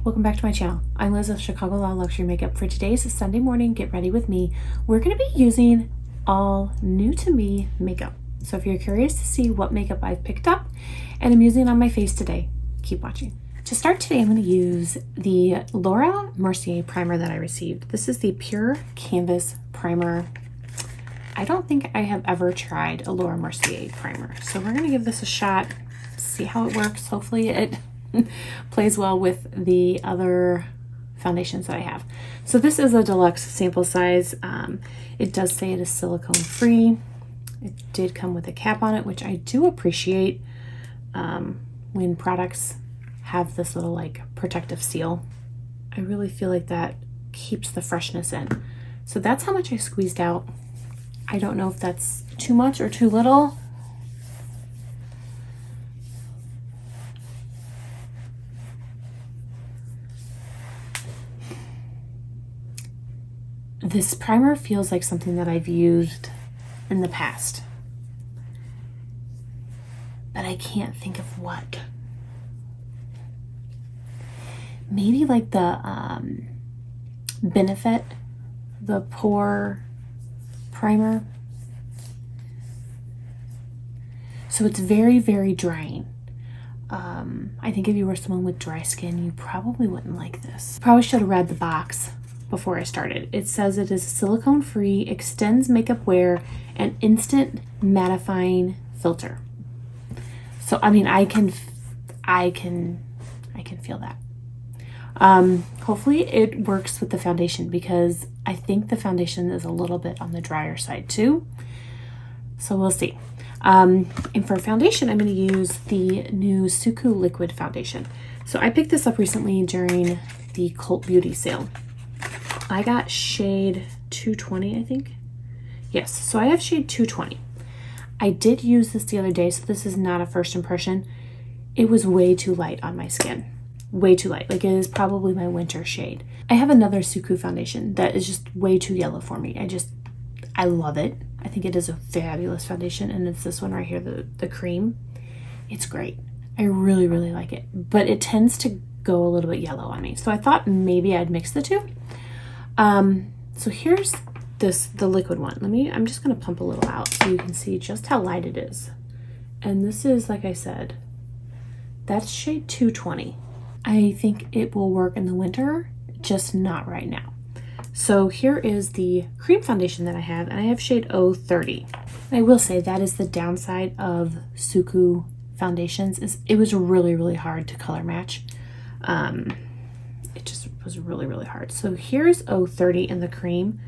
welcome back to my channel. I'm Liz of Chicago Law Luxury Makeup. For today's Sunday morning get ready with me, we're going to be using all new to me makeup. So if you're curious to see what makeup I've picked up and I'm using on my face today, keep watching. To start today, I'm going to use the Laura Mercier primer that I received. This is the Pure Canvas Primer. I don't think I have ever tried a Laura Mercier primer, so we're going to give this a shot, see how it works. Hopefully it plays well with the other foundations that I have. So this is a deluxe sample size. It does say it is silicone free. It did come with a cap on it, which I do appreciate when products have this little like protective seal. I really feel like that keeps the freshness in. So that's how much I squeezed out. I don't know if that's too much or too little. This primer feels like something that I've used in the past, but I can't think of what. Maybe like the Benefit, the Pore primer. So it's very, very drying. I think if you were someone with dry skin, you probably wouldn't like this. Probably should have read the box before I started. It says it is silicone free, extends makeup wear, and instant mattifying filter. So I mean, I can feel that. Hopefully it works with the foundation, because I think the foundation is a little bit on the drier side too. So we'll see. And for foundation, I'm going to use the new Suku liquid foundation. So I picked this up recently during the Cult Beauty sale. I got shade 220, I think. Yes, so I have shade 220. I did use this the other day, so this is not a first impression. It was way too light on my skin. Way too light. Like, it is probably my winter shade. I have another Suku foundation that is just way too yellow for me. I love it. I think it is a fabulous foundation, and it's this one right here, the cream. It's great. I really, really like it, but it tends to go a little bit yellow on me. So I thought maybe I'd mix the two. So here's the liquid one. I'm just going to pump a little out so you can see just how light it is. And this is, like I said, that's shade 220. I think it will work in the winter, just not right now. So here is the cream foundation that I have, and I have shade 030. I will say that is the downside of Suku foundations, is it was really, really hard to color match. It just was really, really hard. So here's 030 in the cream.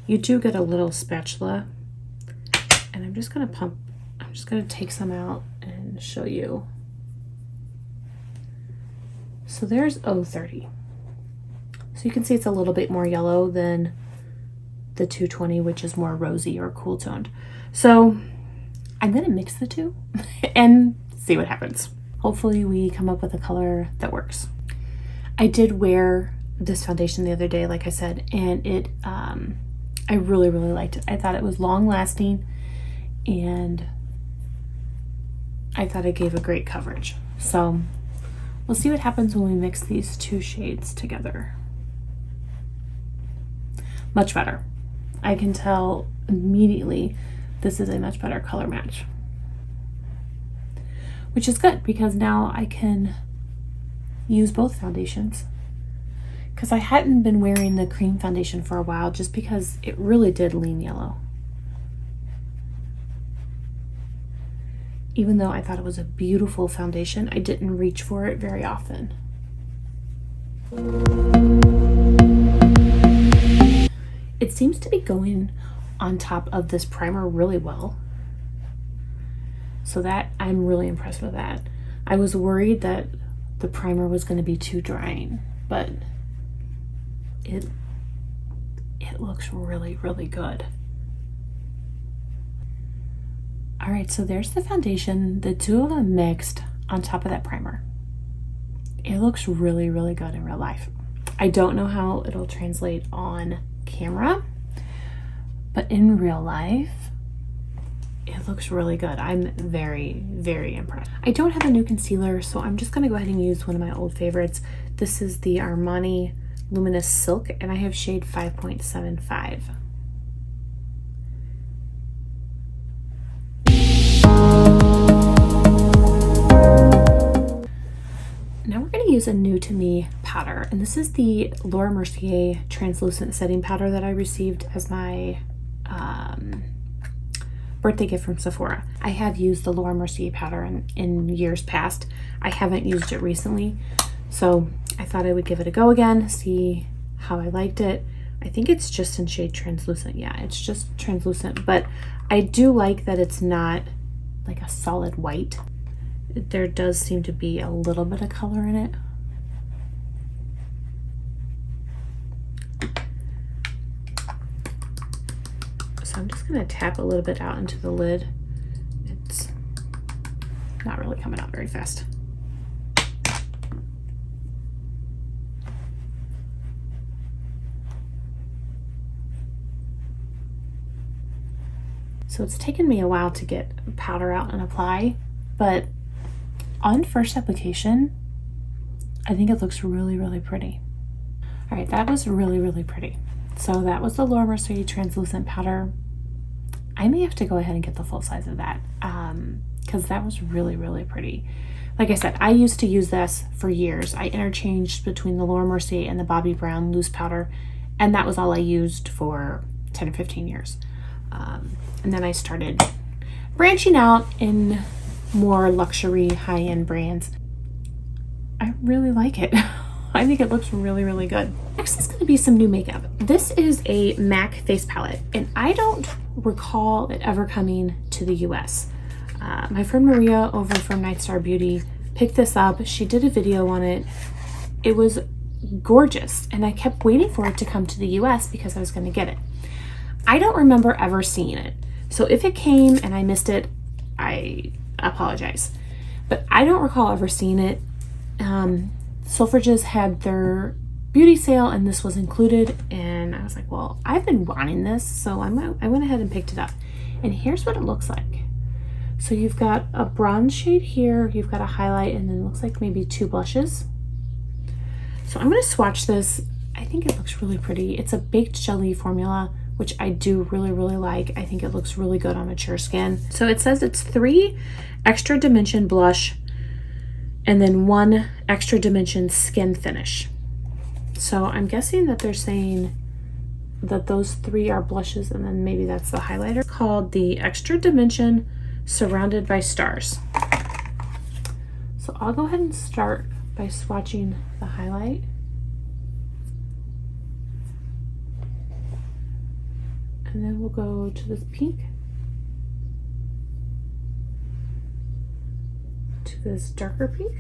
You do get a little spatula, and I'm just going to take some out and show you. So there's 030. So you can see it's a little bit more yellow than the 220, which is more rosy or cool toned. So I'm going to mix the two and see what happens. Hopefully we come up with a color that works. I did wear this foundation the other day, like I said, and it I really, really liked it. I thought it was long lasting, and I thought it gave a great coverage. So we'll see what happens when we mix these two shades together. Much better. I can tell immediately this is a much better color match, which is good because now I can use both foundations, because I hadn't been wearing the cream foundation for a while just because it really did lean yellow. Even though I thought it was a beautiful foundation, I didn't reach for it very often. It seems to be going on top of this primer really well. So that, I'm really impressed with that. I was worried that the primer was going to be too drying, but it looks really, really good. All right, so there's the foundation, the two of them mixed on top of that primer. It looks really, really good in real life. I don't know how it'll translate on camera, but in real life, it looks really good. I'm very, very impressed. I don't have a new concealer, so I'm just gonna go ahead and use one of my old favorites, This is the Armani Luminous Silk, and I have shade 5.75. Now we're going to use a new to me powder, and this is the Laura Mercier translucent setting powder that I received as my birthday gift from Sephora. I have used the Laura Mercier powder in years past. I haven't used it recently, so I thought I would give it a go again, see how I liked it. I think it's just in shade translucent. Yeah, it's just translucent, but I do like that it's not like a solid white. There does seem to be a little bit of color in it. So I'm just going to tap a little bit out into the lid. It's not really coming out very fast. So it's taken me a while to get powder out and apply, but on first application, I think it looks really, really pretty. All right, that was really, really pretty. So that was the Laura Mercier translucent powder. I may have to go ahead and get the full size of that because that was really, really pretty. Like I said, I used to use this for years. I interchanged between the Laura Mercier and the Bobbi Brown loose powder, and that was all I used for 10 or 15 years. And then I started branching out in more luxury high-end brands. I really like it. I think it looks really, really good. Next is going to be some new makeup. This is a MAC face palette, and I don't recall it ever coming to the US. My friend Maria over from Nightstar Beauty picked this up. She did a video on it. It was gorgeous, and I kept waiting for it to come to the US because I was going to get it. I don't remember ever seeing it. So if it came and I missed it, I apologize. But I don't recall ever seeing it. Selfridges had their beauty sale and this was included, and I was like, well, I've been wanting this, so I went ahead and picked it up. And here's what it looks like. So you've got a bronze shade here, you've got a highlight, and then it looks like maybe 2 blushes. So I'm going to swatch this. I think it looks really pretty. It's a baked jelly formula, which I do really, really like. I think it looks really good on mature skin. So it says it's 3 extra dimension blush and then 1 extra dimension skin finish. So I'm guessing that they're saying that those 3 are blushes and then maybe that's the highlighter. Called the Extra Dimension Surrounded by Stars. So I'll go ahead and start by swatching the highlight. And then we'll go to this pink, to this darker pink.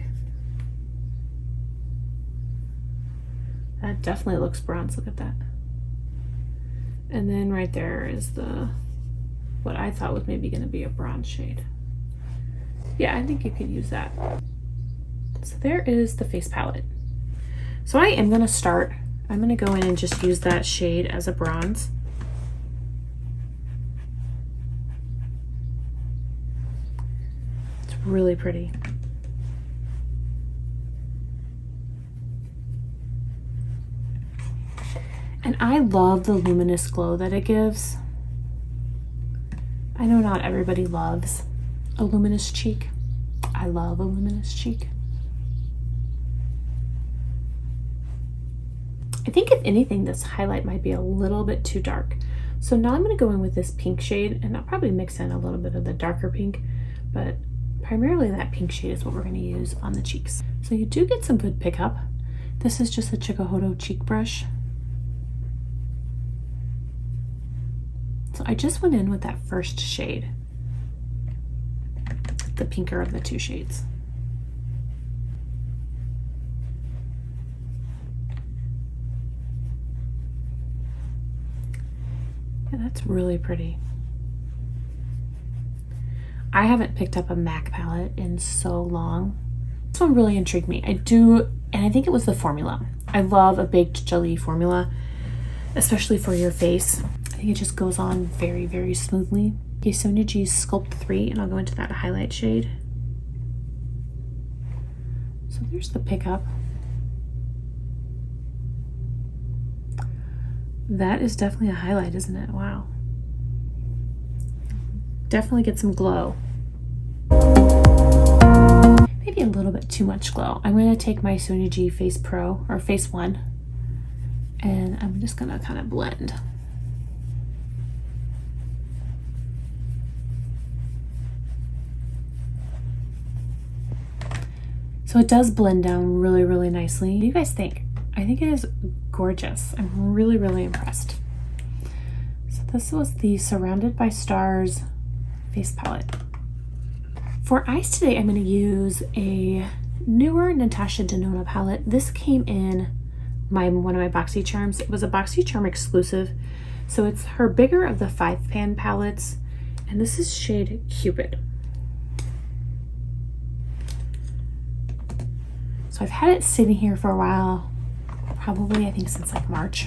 That definitely looks bronze, look at that. And then right there is what I thought was maybe gonna be a bronze shade. Yeah, I think you could use that. So there is the face palette. So I am gonna start, I'm gonna go in and just use that shade as a bronze. Really pretty. And I love the luminous glow that it gives. I know not everybody loves a luminous cheek. I love a luminous cheek. I think if anything, this highlight might be a little bit too dark. So now I'm going to go in with this pink shade, and I'll probably mix in a little bit of the darker pink, but primarily that pink shade is what we're going to use on the cheeks. So you do get some good pickup. This is just a Chikuhodo cheek brush. So I just went in with that first shade, the pinker of the 2 shades. Yeah, that's really pretty. I haven't picked up a MAC palette in so long. This one really intrigued me. I do, and I think it was the formula. I love a baked jelly formula, especially for your face. I think it just goes on very, very smoothly. Okay, Sonia G's Sculpt 3, and I'll go into that highlight shade. So there's the pickup. That is definitely a highlight, isn't it? Wow. Definitely get some glow. Maybe a little bit too much glow. I'm going to take my Sony G Face Pro, or Face 1, and I'm just going to kind of blend. So it does blend down really, really nicely. What do you guys think? I think it is gorgeous. I'm really, really impressed. So this was the Surrounded by Stars face palette. For eyes today, I'm going to use a newer Natasha Denona palette. This came in one of my BoxyCharms. It was a BoxyCharm exclusive. So it's her bigger of the 5-pan palettes. And this is shade Cupid. So I've had it sitting here for a while, probably I think since like March,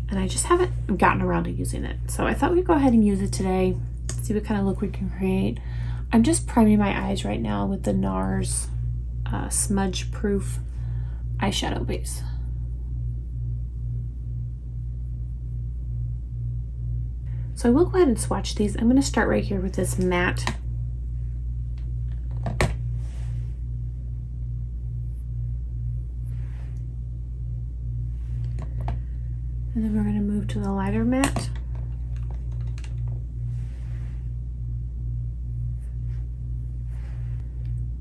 and I just haven't gotten around to using it. So I thought we'd go ahead and use it today, see what kind of look we can create. I'm just priming my eyes right now with the NARS smudge proof eyeshadow base. So I will go ahead and swatch these. I'm going to start right here with this matte. And then we're going to move to the lighter matte.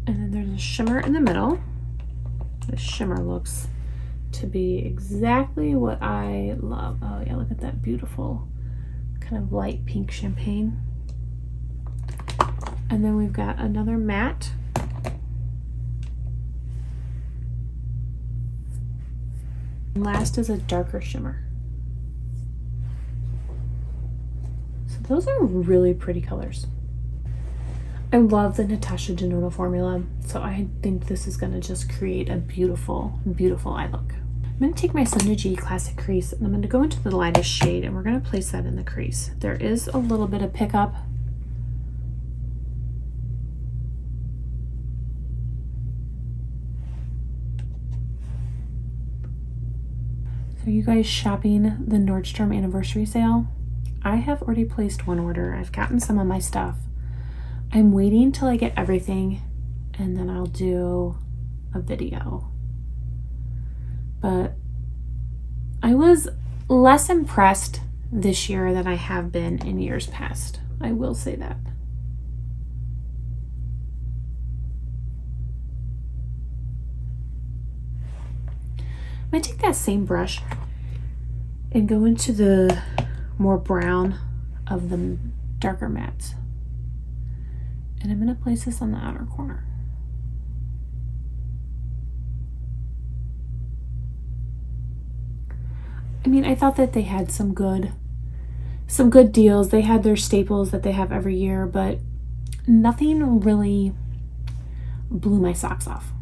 And then there's a shimmer in the middle. The shimmer looks to be exactly what I love. Oh yeah, look at that beautiful kind of light pink champagne. And then we've got another matte. And last is a darker shimmer. Those are really pretty colors. I love the Natasha Denona formula, so I think this is going to just create a beautiful, beautiful eye look. I'm going to take my Sony G Classic crease and I'm going to go into the lightest shade and we're going to place that in the crease. There is a little bit of pickup. So you guys shopping the Nordstrom anniversary sale? I have already placed one order. I've gotten some of my stuff. I'm waiting till I get everything and then I'll do a video. But I was less impressed this year than I have been in years past. I will say that. I'm going to take that same brush and go into the more brown of the darker mattes. And I'm going to place this on the outer corner. I mean, I thought that they had some good deals. They had their staples that they have every year, but nothing really blew my socks off.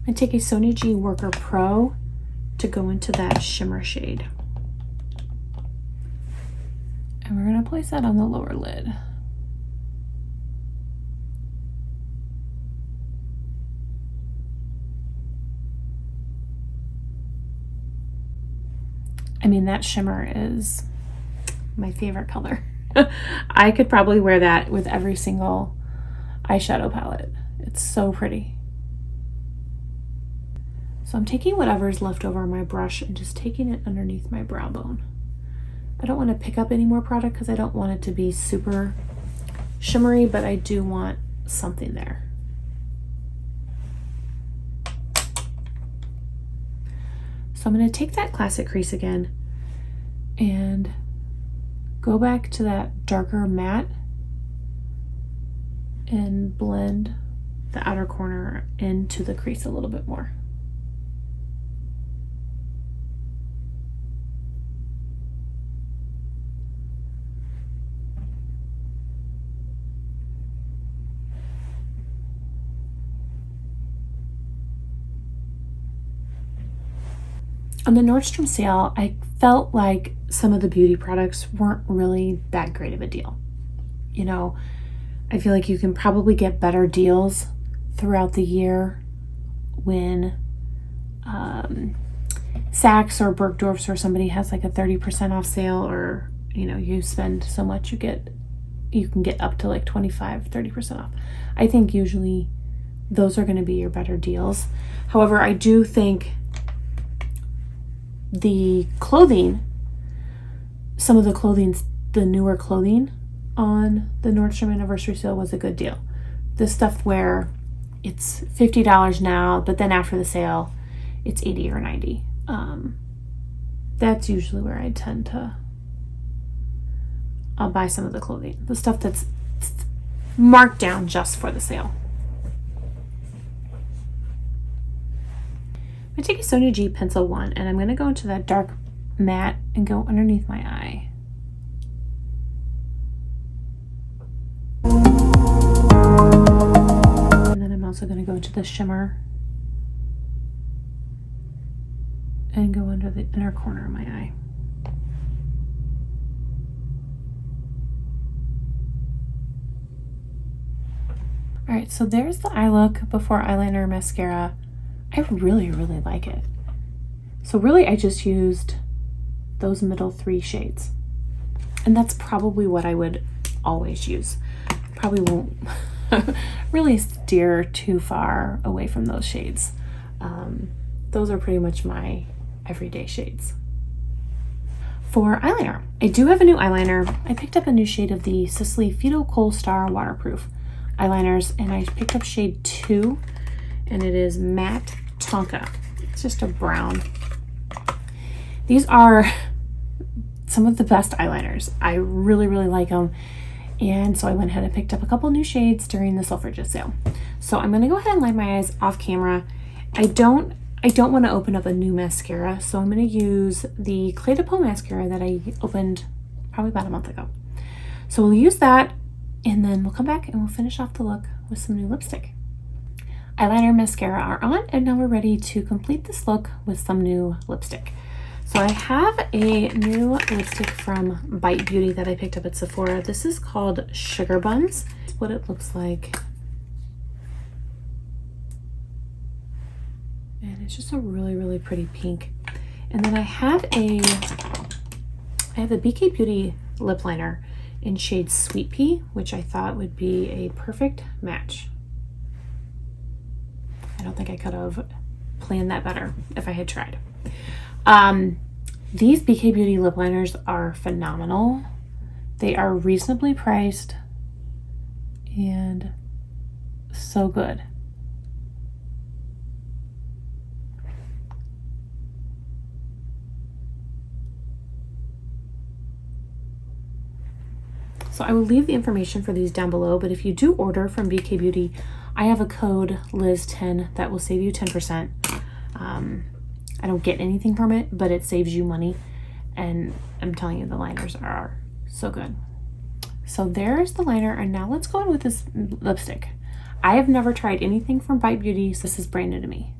I take a Sony G Worker Pro to go into that shimmer shade. And we're going to place that on the lower lid. I mean, that shimmer is my favorite color. I could probably wear that with every single eyeshadow palette. It's so pretty. So I'm taking whatever's left over on my brush and just taking it underneath my brow bone. I don't want to pick up any more product because I don't want it to be super shimmery, but I do want something there. So I'm going to take that classic crease again and go back to that darker matte and blend the outer corner into the crease a little bit more. On the Nordstrom sale, I felt like some of the beauty products weren't really that great of a deal. You know, I feel like you can probably get better deals throughout the year when Saks or Bergdorf's, or somebody has like a 30% off sale, or you know, you spend so much you can get up to like 25-30% off. I think usually those are going to be your better deals. However, I do think the clothing, some of the newer clothing on the Nordstrom anniversary sale was a good deal. The stuff where it's $50 now, but then after the sale it's $80 or $90. That's usually where I tend to buy some of the clothing, the stuff that's marked down just for the sale. I'm going to take a Sonia G Pencil 1, and I'm going to go into that dark matte and go underneath my eye. And then I'm also going to go into the shimmer and go under the inner corner of my eye. All right, so there's the eye look before eyeliner, mascara. I really, really like it. So really, I just used those middle 3 shades. And that's probably what I would always use. Probably won't really steer too far away from those shades. Those are pretty much my everyday shades. For eyeliner, I do have a new eyeliner. I picked up a new shade of the Sisley Phyto Kohl Star Waterproof eyeliners, and I picked up shade 2, and it is Matte Tonka. It's just a brown. These are some of the best eyeliners. I really, really like them. And so I went ahead and picked up a couple new shades during the Selfridges sale. So I'm going to go ahead and line my eyes off camera. I don't want to open up a new mascara, so I'm going to use the Clé de Peau mascara that I opened probably about a month ago. So we'll use that, and then we'll come back and we'll finish off the look with some new lipstick. Eyeliner and mascara are on, and now we're ready to complete this look with some new lipstick. So I have a new lipstick from Bite Beauty that I picked up at Sephora. This is called Sugar Buns. That's what it looks like. And it's just a really, really pretty pink. And then I have the BK Beauty lip liner in shade Sweet Pea, which I thought would be a perfect match. I don't think I could have planned that better if I had tried. These BK Beauty lip liners are phenomenal. They are reasonably priced and so good. So I will leave the information for these down below, but if you do order from BK Beauty, I have a code Liz10 that will save you 10%. I don't get anything from it, but it saves you money, and I'm telling you, the liners are so good. So there's the liner, and now let's go on with this lipstick. I have never tried anything from Bite Beauty, so this is brand new to me.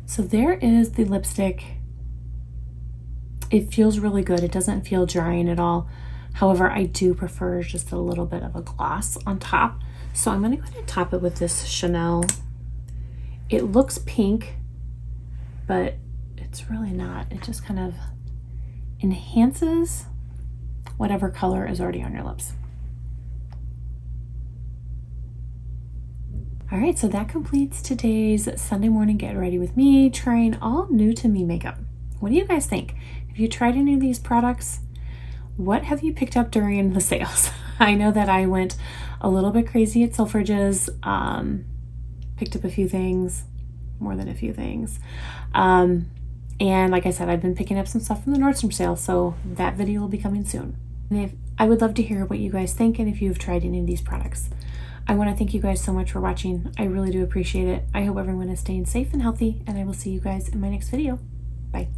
So there is the lipstick. It feels really good. It doesn't feel drying at all. However, I do prefer just a little bit of a gloss on top. So I'm going to go ahead and top it with this Chanel. It looks pink, but it's really not. It just kind of enhances whatever color is already on your lips. All right, so that completes today's Sunday morning get ready with me, trying all new to me makeup. What do you guys think? Have you tried any of these products? What have you picked up during the sales? I know that I went a little bit crazy at Selfridges, picked up a few things, more than a few things. And like I said, I've been picking up some stuff from the Nordstrom sale, so that video will be coming soon. And I would love to hear what you guys think and if you've tried any of these products. I want to thank you guys so much for watching. I really do appreciate it. I hope everyone is staying safe and healthy, and I will see you guys in my next video. Bye.